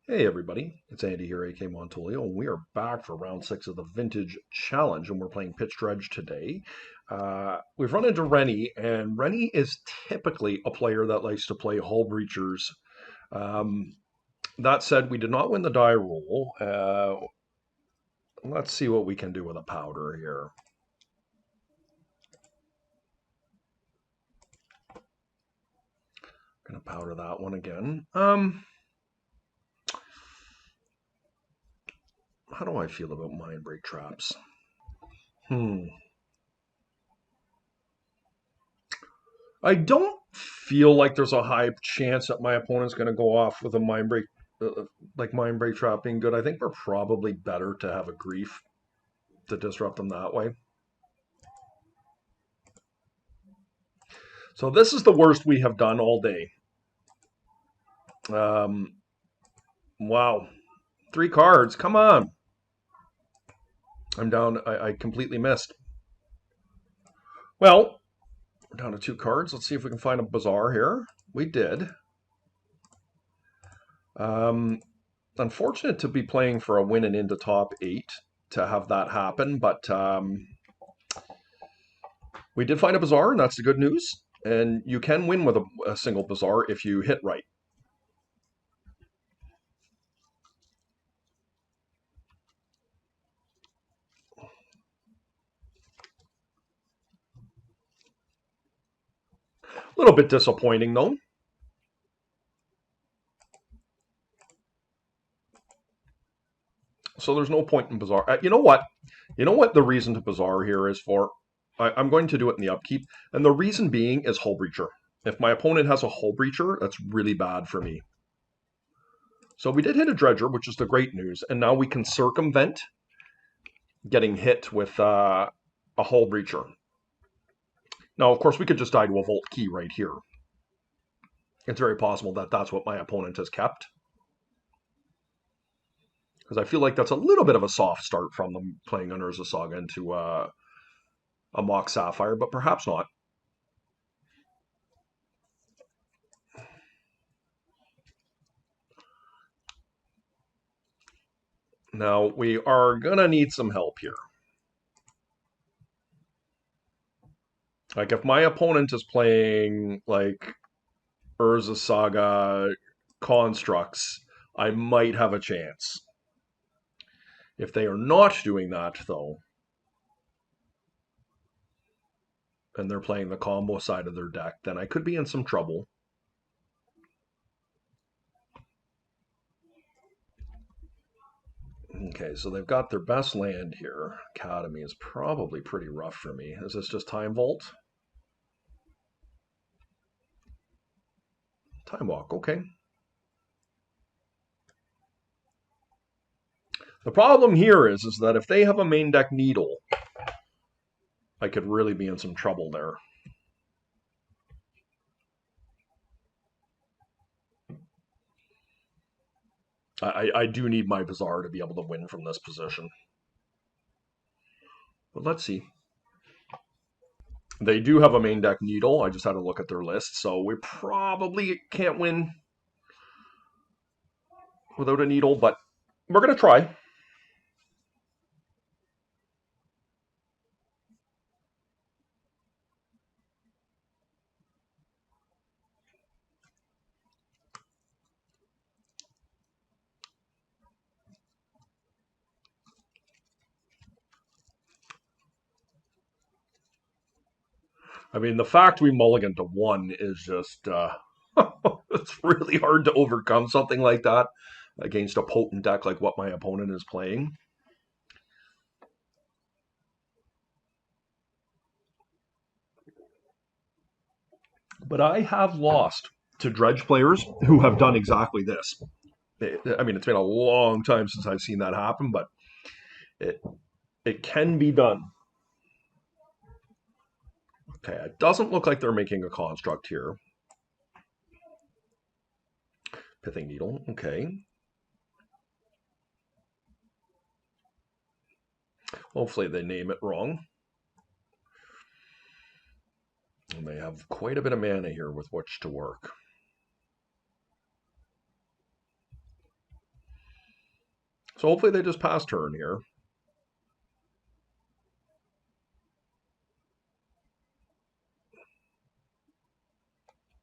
Hey everybody, it's Andy here, AK Montolio, and we are back for round 6 of the Vintage Challenge, and we're playing Pitch Dredge today. We've run into Rennie, and Rennie is typically a player that likes to play Hull Breachers. Um, that said, we did not win the die roll. Let's see what we can do with a powder here. Gonna powder that one again. How do I feel about Mind Break traps? I don't feel like there's a high chance that my opponent's going to go off with a mind break, like mind break trap being good. I think we're probably better to have a grief to disrupt them that way. So this is the worst we have done all day. Wow, 3 cards. Come on. I'm down. I completely missed. Well, we're down to 2 cards. Let's see if we can find a bazaar here. We did. Unfortunate to be playing for a win and into top 8 to have that happen, but we did find a bazaar, and that's the good news. And you can win with a single bazaar if you hit right. A little bit disappointing, though. So there's no point in bazaar. You know what? You know what the reason to bazaar here is for? I'm going to do it in the upkeep. And the reason being is Hull Breacher. If my opponent has a Hull Breacher, that's really bad for me. So we did hit a Dredger, which is the great news. And now we can circumvent getting hit with a Hull Breacher. Now, of course, we could just die to a Volt Key right here. It's very possible that that's what my opponent has kept. Because I feel like that's a little bit of a soft start from them playing Urza Saga into a Mox Sapphire, but perhaps not. Now, we are going to need some help here. Like, if my opponent is playing, like, Urza Saga constructs, I might have a chance. If they are not doing that, though, and they're playing the combo side of their deck, then I could be in some trouble. Okay, so they've got their best land here. Academy is probably pretty rough for me. Is this just Time Vault? Time Walk, okay. The problem here is that if they have a main deck Needle, I could really be in some trouble there. I do need my Bazaar to be able to win from this position. But let's see. They do have a main deck Needle. I just had to look at their list, so we probably can't win without a Needle, but we're going to try. I mean, the fact we mulligan to 1 is just, it's really hard to overcome something like that against a potent deck like what my opponent is playing. But I have lost to Dredge players who have done exactly this. I mean, it's been a long time since I've seen that happen, but it it can be done. Okay, it doesn't look like they're making a construct here. Pithing Needle, okay. Hopefully they name it wrong. And they have quite a bit of mana here with which to work. So hopefully they just pass turn here.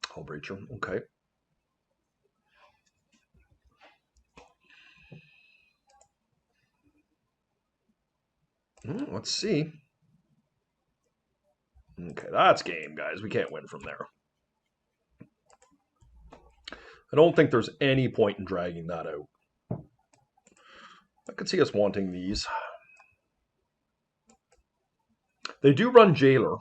Hull Breacher, okay. Let's see. Okay, that's game, guys. We can't win from there. I don't think there's any point in dragging that out. I could see us wanting these. They do run Jailer.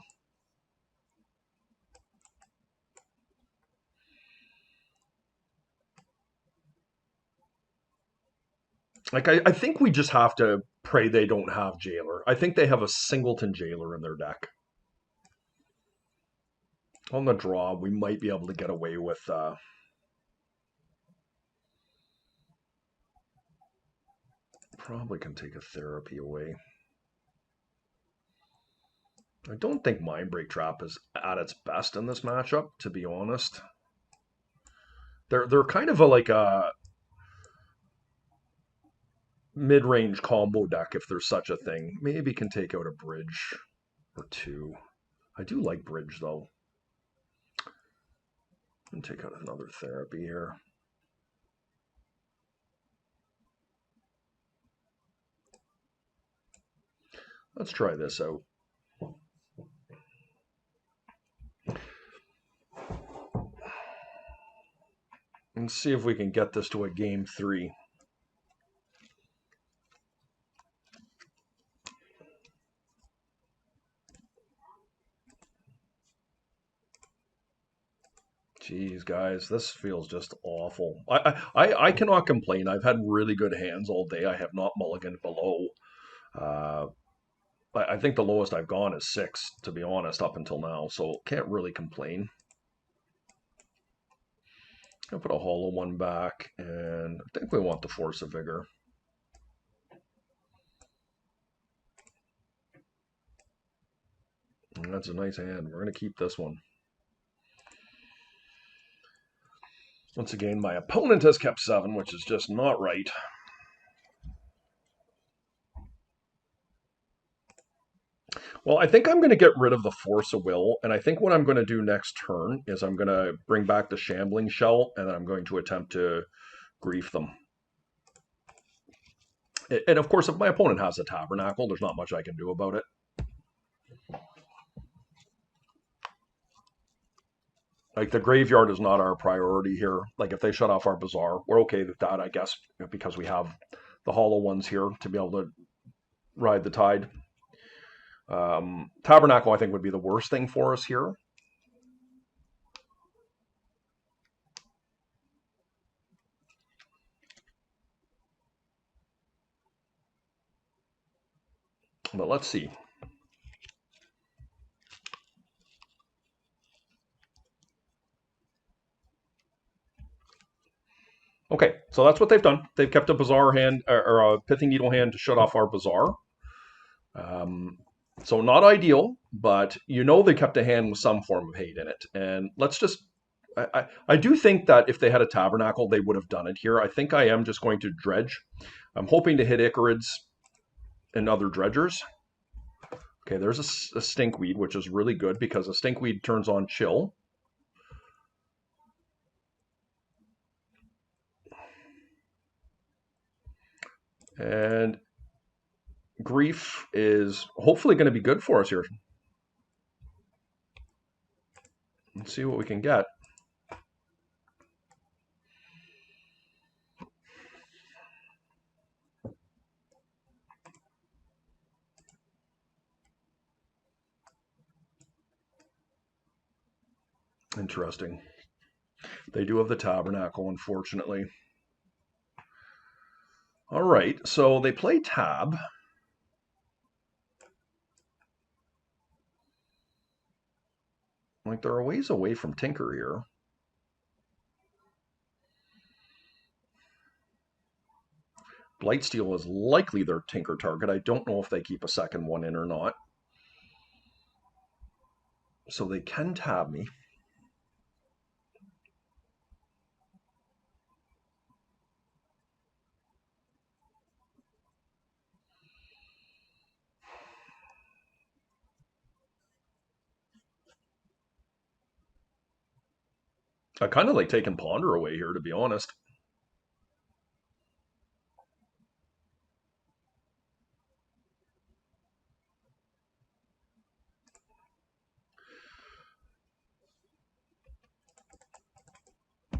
Like, I think we just have to pray they don't have Jailer. I think they have a Singleton Jailer in their deck. On the draw, we might be able to get away with... probably can take a Therapy away. I don't think Mindbreak Trap is at its best in this matchup, to be honest. They're kind of like a mid-range combo deck, if there's such a thing. Maybe can take out a bridge or two. I do like bridge, though. And take out another Therapy here. Let's try this out. And see if we can get this to a game 3. Jeez, guys, this feels just awful. I cannot complain. I've had really good hands all day. I have not mulliganed below. I think the lowest I've gone is 6, to be honest, up until now. So can't really complain. I'll put a hollow one back, and I think we want the Force of Vigor. And that's a nice hand. We're going to keep this one. Once again, my opponent has kept 7, which is just not right. Well, I think I'm going to get rid of the Force of Will, and I think what I'm going to do next turn is I'm going to bring back the Shambling Shell, and then I'm going to attempt to grief them. And of course, if my opponent has a Tabernacle, there's not much I can do about it. Like, the graveyard is not our priority here. Like, if they shut off our Bazaar, we're okay with that, I guess, because we have the hollow ones here to be able to ride the tide. Tabernacle, I think, would be the worst thing for us here. But let's see. Okay, so that's what they've done. They've kept a Bazaar hand, or a Pithing Needle hand to shut off our Bazaar. So not ideal, but you know they kept a hand with some form of hate in it. And let's just... I do think that if they had a Tabernacle, they would have done it here. I think I am just going to dredge. I'm hoping to hit Icarids and other dredgers. Okay, there's a Stinkweed, which is really good because a Stinkweed turns on Chill. And Grief is hopefully going to be good for us here. Let's see what we can get. Interesting. They do have the Tabernacle, unfortunately. All right, so they play Tab. Like, they're a ways away from Tinker here. Blightsteel is likely their Tinker target. I don't know if they keep a second one in or not. So they can tab me. I kind of like taking Ponder away here, to be honest.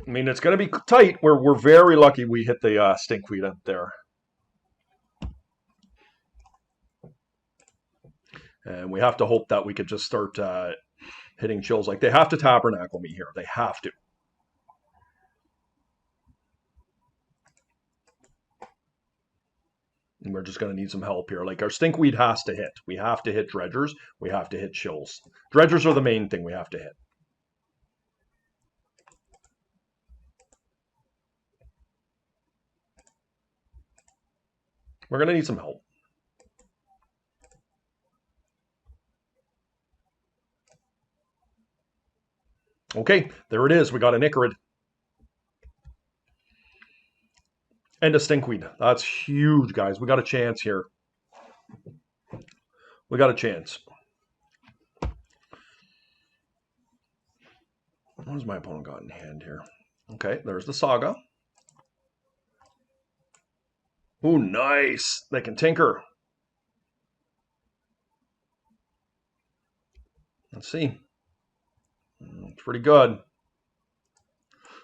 I mean, it's going to be tight. We're very lucky we hit the stinkweed up there. And we have to hope that we could just start hitting chills. Like, they have to tabernacle me here. They have to. And we're just going to need some help here. Like, our stinkweed has to hit. We have to hit dredgers. We have to hit chills. Dredgers are the main thing we have to hit. We're going to need some help. Okay, there it is. We got an Icarid. And a stinkweed. That's huge, guys. We got a chance here. We got a chance. What has my opponent got in hand here? Okay, there's the Saga. Ooh, nice. They can tinker. Let's see. It's pretty good.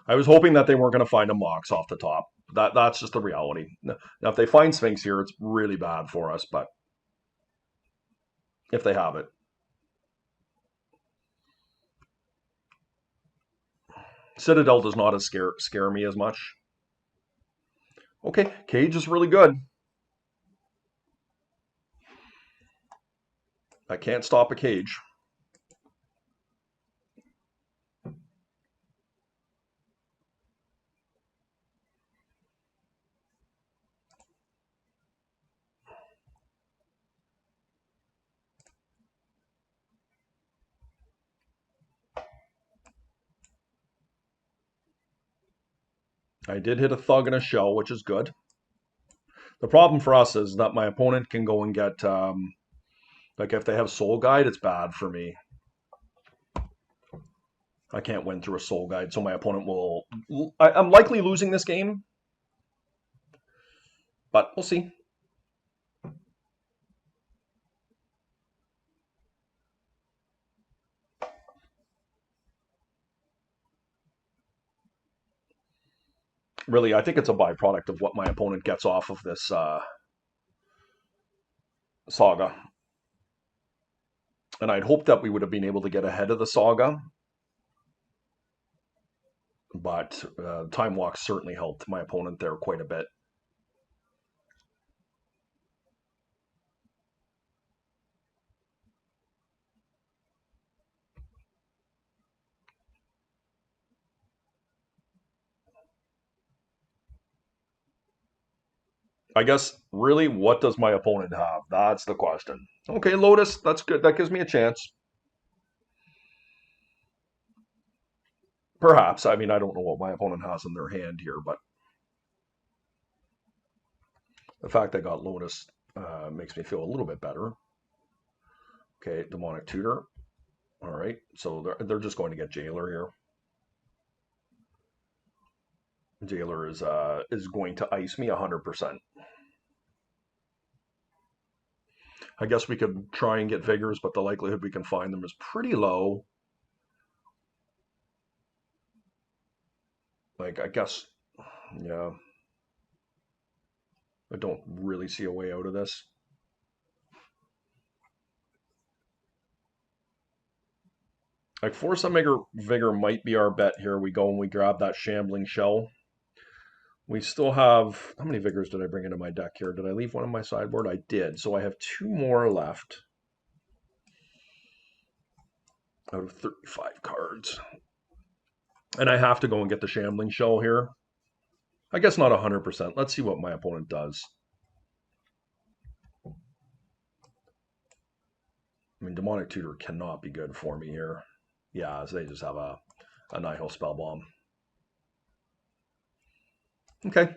I was hoping that they weren't going to find a Mox off the top. That's just the reality. Now, if they find Sphinx here, it's really bad for us, but if they have it. Citadel does not scare me as much. Okay, Cage is really good. I can't stop a Cage. I did hit a Thug and a Shell, which is good. The problem for us is that my opponent can go and get, like if they have Soul Guide, it's bad for me. I can't win through a Soul Guide, so my opponent will... I'm likely losing this game, but we'll see. Really, I think it's a byproduct of what my opponent gets off of this Saga. And I'd hoped that we would have been able to get ahead of the Saga, but Time Walk certainly helped my opponent there quite a bit. I guess, really, what does my opponent have? That's the question. Okay, Lotus, that's good. That gives me a chance. Perhaps. I mean, I don't know what my opponent has in their hand here, but the fact they got Lotus makes me feel a little bit better. Okay, Demonic Tutor. All right, so they're just going to get Jailer here. Jailer is going to ice me 100%. I guess we could try and get Vigors, but the likelihood we can find them is pretty low. Like, I guess, yeah. I don't really see a way out of this. Like, Force Vigor might be our bet here. We go and we grab that Shambling Shell. We still have... How many Vigors did I bring into my deck here? Did I leave one on my sideboard? I did. So I have 2 more left out of 35 cards. And I have to go and get the Shambling Shell here. I guess not 100%. Let's see what my opponent does. I mean, Demonic Tutor cannot be good for me here. Yeah, so they just have a Nihil Spellbomb. Okay.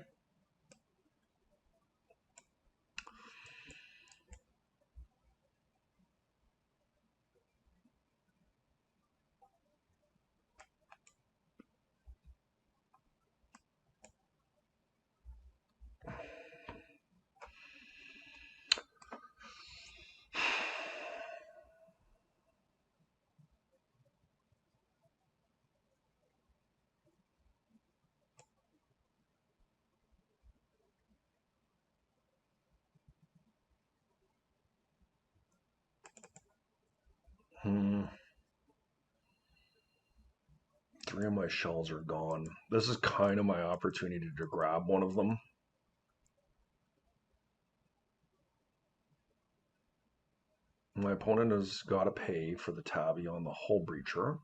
Hmm. 3 of my shells are gone. This is kind of my opportunity to grab one of them. My opponent has got to pay for the tabby on the hull breacher.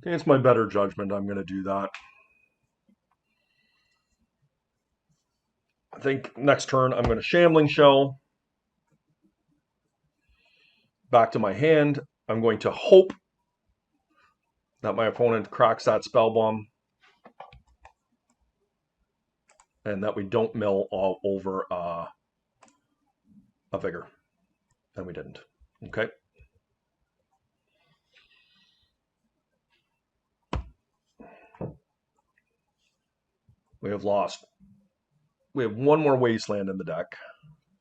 Against my better judgment, I'm going to do that. I think next turn I'm going to Shambling Shell. Back to my hand. I'm going to hope that my opponent cracks that Spell Bomb. And that we don't mill all over a Vigor. And we didn't. Okay. We have lost. We have one more Wasteland in the deck.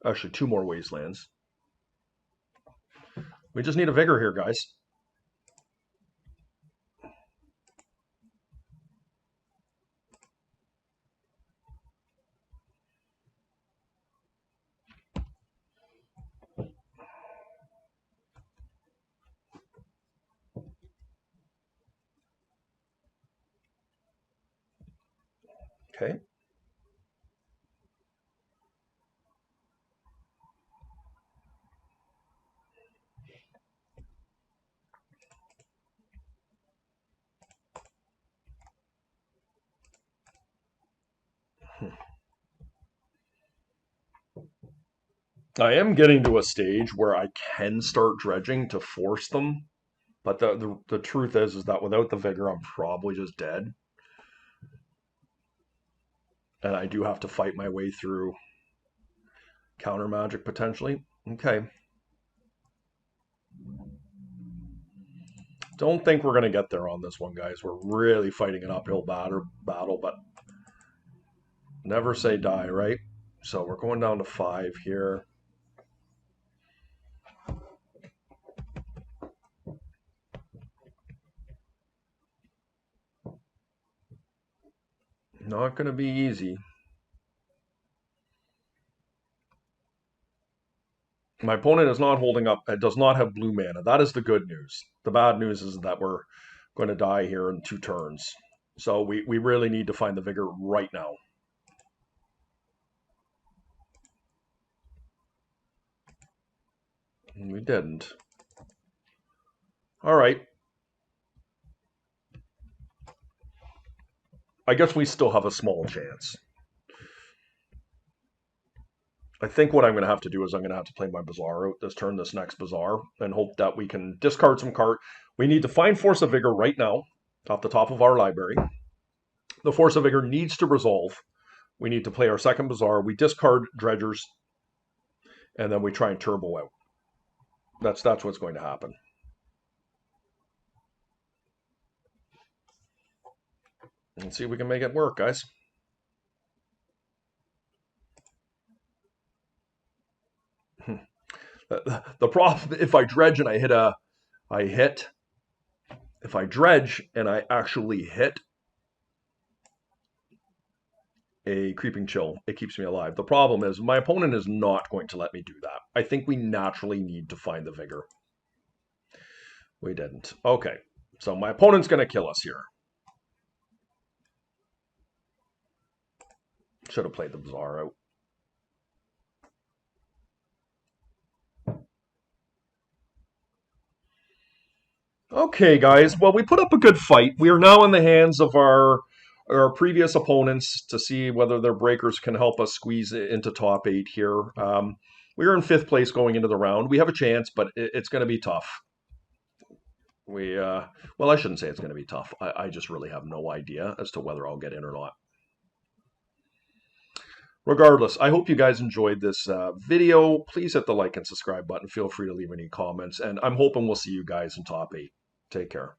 Actually, 2 more Wastelands. We just need a Vigor here, guys. Okay. I am getting to a stage where I can start dredging to force them. But the truth is that without the Vigor, I'm probably just dead. And I do have to fight my way through counter magic potentially. Okay. Don't think we're going to get there on this one, guys. We're really fighting an uphill battle, but never say die, right? So we're going down to 5 here. Not going to be easy. My opponent is not holding up. It does not have blue mana. That is the good news. The bad news is that we're going to die here in 2 turns. So we really need to find the Vigor right now. And we didn't. All right. I guess we still have a small chance. I think what I'm going to have to do is I'm going to have to play my Bazaar out this turn, this next Bazaar, and hope that we can discard some card. We need to find Force of Vigor right now, off the top of our library. The Force of Vigor needs to resolve. We need to play our second Bazaar. We discard Dredgers, and then we try and turbo out. That's what's going to happen. Let's see if we can make it work, guys. The problem, if I dredge and I hit, if I dredge and I actually hit a Creeping Chill, it keeps me alive. The problem is my opponent is not going to let me do that. I think we naturally need to find the Vigor. We didn't. Okay, so my opponent's going to kill us here. Should have played the Bazaar out. Okay, guys. Well, we put up a good fight. We are now in the hands of our previous opponents to see whether their breakers can help us squeeze into top 8 here. We are in 5th place going into the round. We have a chance, but it's going to be tough. Well, I shouldn't say it's going to be tough. I just really have no idea as to whether I'll get in or not. Regardless, I hope you guys enjoyed this video. Please hit the like and subscribe button. Feel free to leave any comments. And I'm hoping we'll see you guys in top 8. Take care.